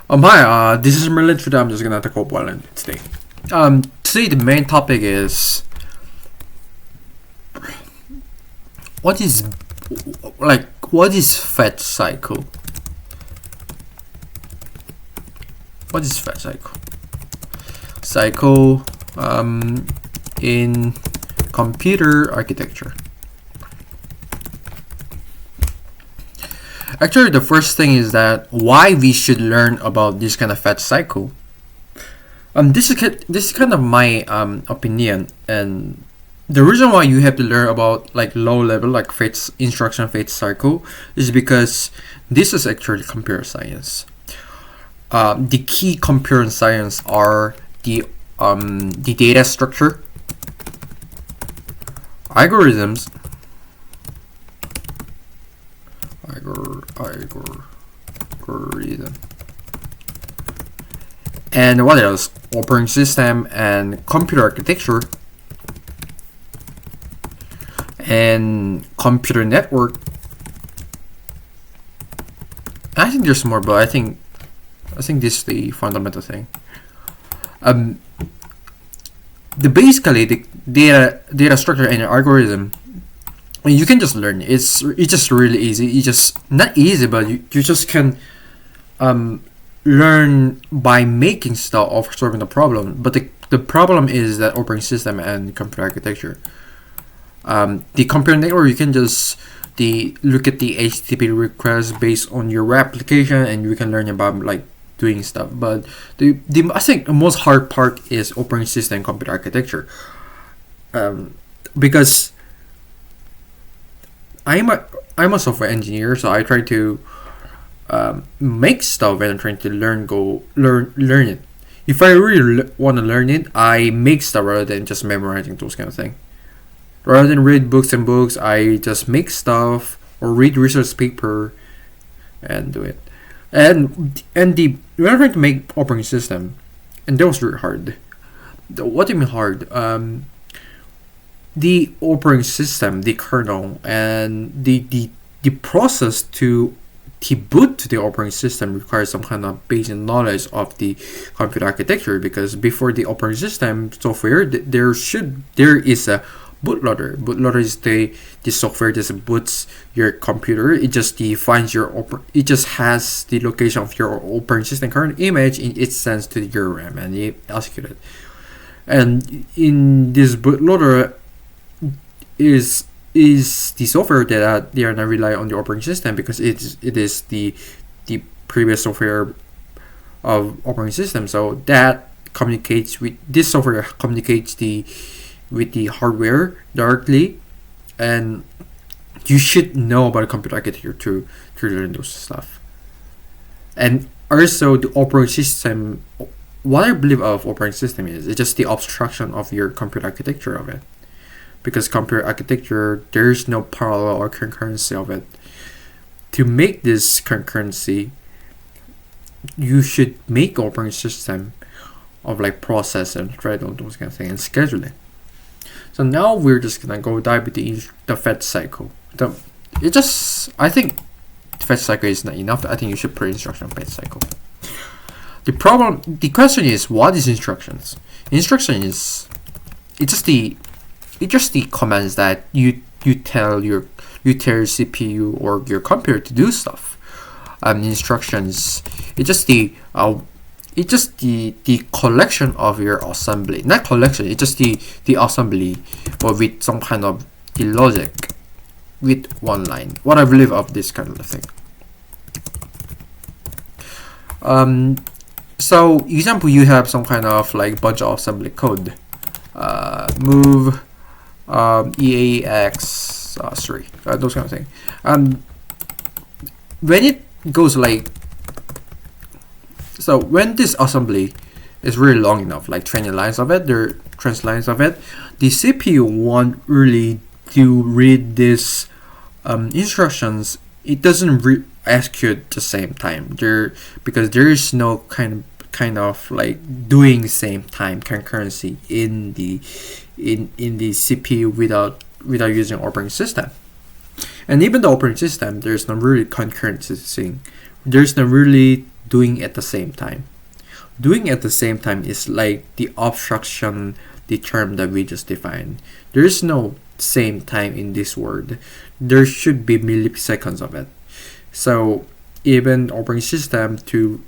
Hi, this is Merlin. Today I'm just gonna talk about Wayland today. Today the main topic is what is what is fetch cycle? What is fetch cycle? Cycle in computer architecture. Actually, the first thing is that why we should learn about this kind of fetch cycle. This is kind of my opinion, and the reason why you have to learn about like low level like fetch instruction fetch cycle is because this is actually computer science. The key computer science are the data structure, algorithms, algorithm, and what else? Operating system and computer architecture and computer network. I think there's more, but I think this is the fundamental thing. Basically the data structure and algorithm. You can just learn. It's just really easy. You just not easy, but you just can learn by making stuff of solving the problem. But the problem is that operating system and computer architecture. The computer network, you can just look at the HTTP request based on your application, and you can learn about like doing stuff. But the I think the most hard part is operating system and computer architecture, because I'm a software engineer, so I try to make stuff and I'm trying to learn it. If I really want to learn it, I make stuff rather than just memorizing those kind of thing. Rather than read books and books, I just make stuff or read research paper and do it. And when I'm trying to make operating system, and that was really hard. What do you mean hard? The operating system, the kernel, and the process to boot to the operating system requires some kind of basic knowledge of the computer architecture, because before the operating system software, there is a bootloader. Bootloader is the software that boots your computer. It just defines it just has the location of your operating system current image, and it sends to your RAM and it executes it. And in this bootloader is the software that they are not rely on the operating system, because it is the previous software of operating system. So that communicates with this software, communicates with the hardware directly, and you should know about computer architecture to learn those stuff. And also the operating system, what I believe of operating system is it's just the abstraction of your computer architecture of it, because computer architecture, there's no parallel or concurrency of it. To make this concurrency, you should make operating system of like process and thread all those kind of things and schedule it. So now we're just gonna go dive into the fetch cycle. I think the fetch cycle is not enough. I think you should put instruction fetch cycle. The question is, what is instructions? Instruction is it's just the commands that you tell your CPU or your computer to do stuff. Instructions, it's just the collection of your assembly. Not collection, it's just the assembly, but with some kind of the logic with one line. What I believe of this kind of thing. So example, you have some kind of like bunch of assembly code. Move EAX3, those kind of thing. When it goes like, so when this assembly is really long enough, like 20 lines of it, the CPU won't really to read this instructions. It doesn't execute the same time because there is no kind of like doing same time concurrency in the CPU without using operating system. And even the operating system, there's no really concurrency thing. There's no really doing at the same time. Doing at the same time is like the abstraction, the term that we just defined. There is no same time in this word. There should be milliseconds of it. So even operating system to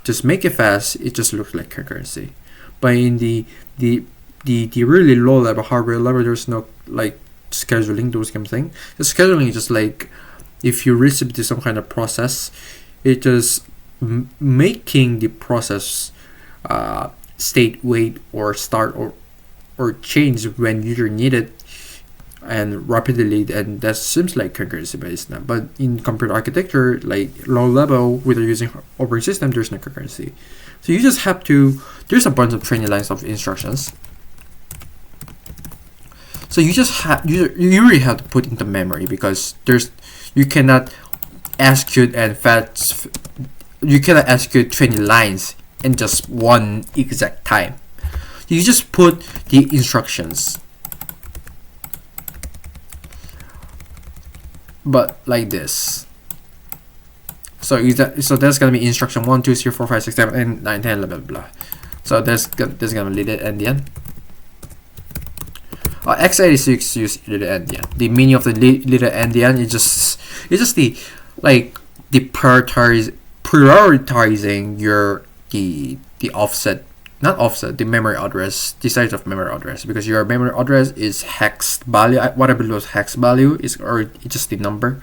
just make it fast, it just looks like concurrency. But in the really low level hardware level, there's no like scheduling, those kind of thing. The scheduling is just like if you receive to some kind of process, it just making the process state, wait, or start or change when user need it and rapidly, and that seems like concurrency based now. But in computer architecture, like low level, whether using operating system, there's no concurrency. So you just have to, there's a bunch of training lines of instructions. So you just have, you really have to put into memory, because you cannot execute and fetch, you cannot execute training lines in just one exact time. You just put the instructions, but like this. So that's gonna be instruction 1, 2, 3, 4, 5, 6, 7, 8, 9, 10, blah blah blah. So that's gonna lead it endian. x86 use leader endian. The meaning of the leader endian is just the like the prioritizing your the offset, not offset, the memory address, the size of memory address, because your memory address is hex value, whatever those hex value is, or it's just the number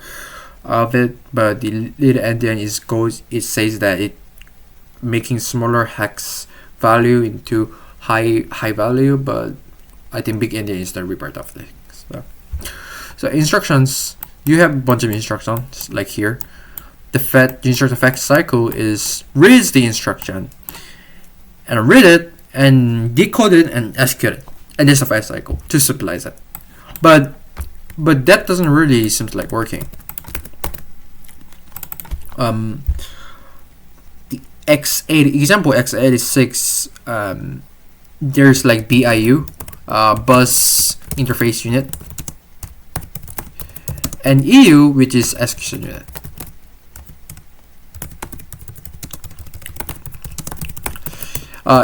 of it. But the leader endian it says that it making smaller hex value into high value, but I think big endian is the report of things. So instructions, you have a bunch of instructions like here. The instruction fetch cycle is reads the instruction and read it and decode it and execute it, and there's a fetch cycle to supplies it. But that doesn't really seem like working. The x86 there's like BIU, bus interface unit, and EU, which is execution unit.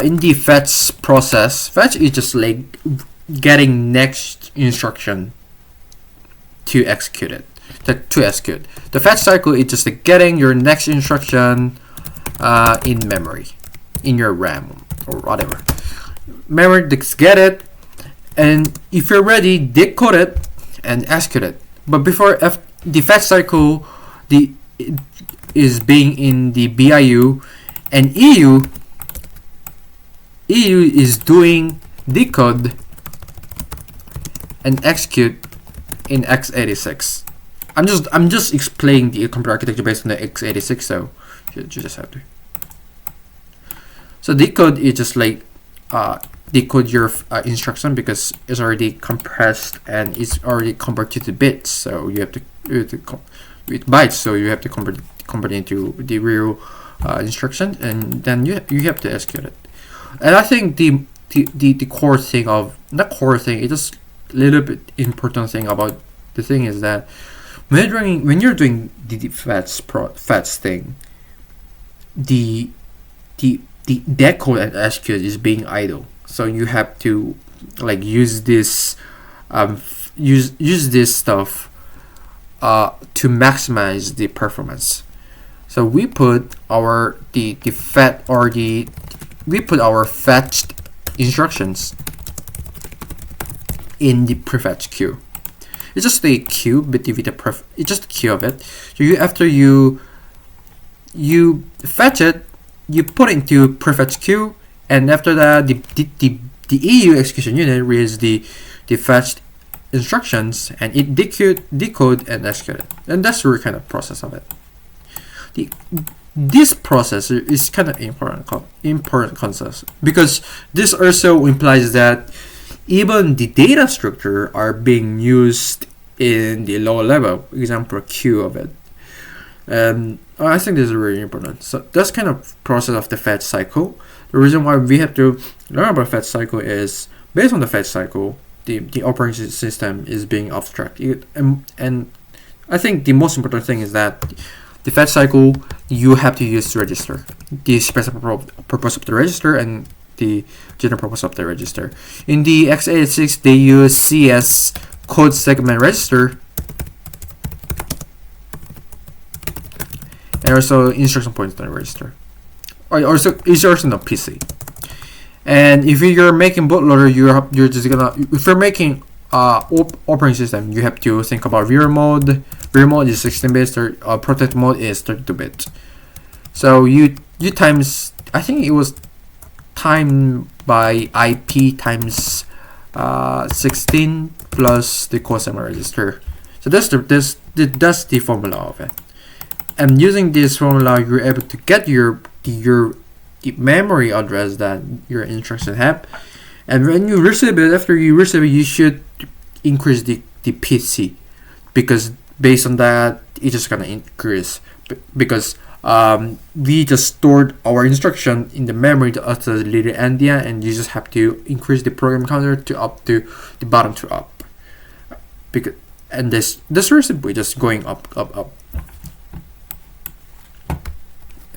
In the fetch process, fetch is just like getting next instruction to execute it. To execute. The fetch cycle is just like getting your next instruction in memory, in your RAM or whatever. Memory, get it, and if you're ready, decode it and execute it. But before the fetch cycle, is being in the BIU, and EU is doing decode and execute in x86. I'm just explaining the computer architecture based on the x86, so you just have to. So decode is just like decode your instruction, because it's already compressed and it's already converted to bits. So you have to with bytes. So you have to convert it into the real instruction, and then you have to execute it. And I think the core thing of, not core thing, it's just a little bit important thing about the thing is that when you're doing the fetch thing, the decode and execute is being idle. So you have to like use this use this stuff to maximize the performance. So we put our we put our fetched instructions in the prefetch queue. It's just a queue, but it's just a queue of it. So after you fetch it, you put it into prefetch queue, and after that the EU execution unit reads the fetched instructions, and it decode and execute it. And that's the kind of process of it. This process is kind of important concept, because this also implies that even the data structure are being used in the lower level, example queue of it. And I think this is really important. So that's kind of process of the fetch cycle. The reason why we have to learn about fetch cycle is based on the fetch cycle, the operating system is being abstracted. And I think the most important thing is that the fetch cycle, you have to use register, the specific purpose of the register and the general purpose of the register. In the x86, they use CS code segment register and also instruction pointer register, or also instruction of PC. And if you're making bootloader, you're just gonna, if you're making operating system, you have to think about rear mode. Rear mode is 16-bit, or protect mode is 32-bit. So you times, I think it was timed by IP times 16 plus the code segment register. So that's the formula of it. And using this formula, you're able to get your memory address that your instruction have. And when you receive it, after you receive it, you should increase the PC, because based on that, it's just gonna increase, because we just stored our instruction in the memory to the little endian, and you just have to increase the program counter to up to the bottom to up, because and this recipe just going up.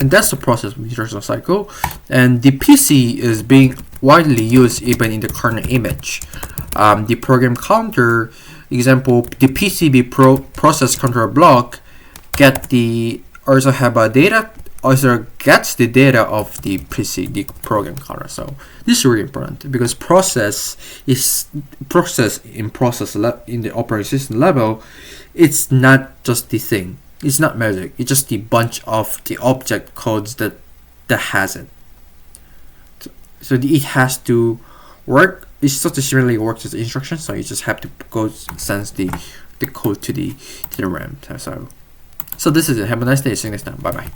And that's the process of instruction cycle. And the PC is being widely used even in the kernel image. The program counter example, the PCB process control block also gets the data of the PC, the program counter. So this is really important, because process in the operating system level, it's not just the thing. It's not magic. It's just the bunch of the object codes that has it. So it has to work. It's sort of similarly works as instructions. So you just have to go send the code to the RAM. So this is it. Have a nice day. See you next time. Bye bye.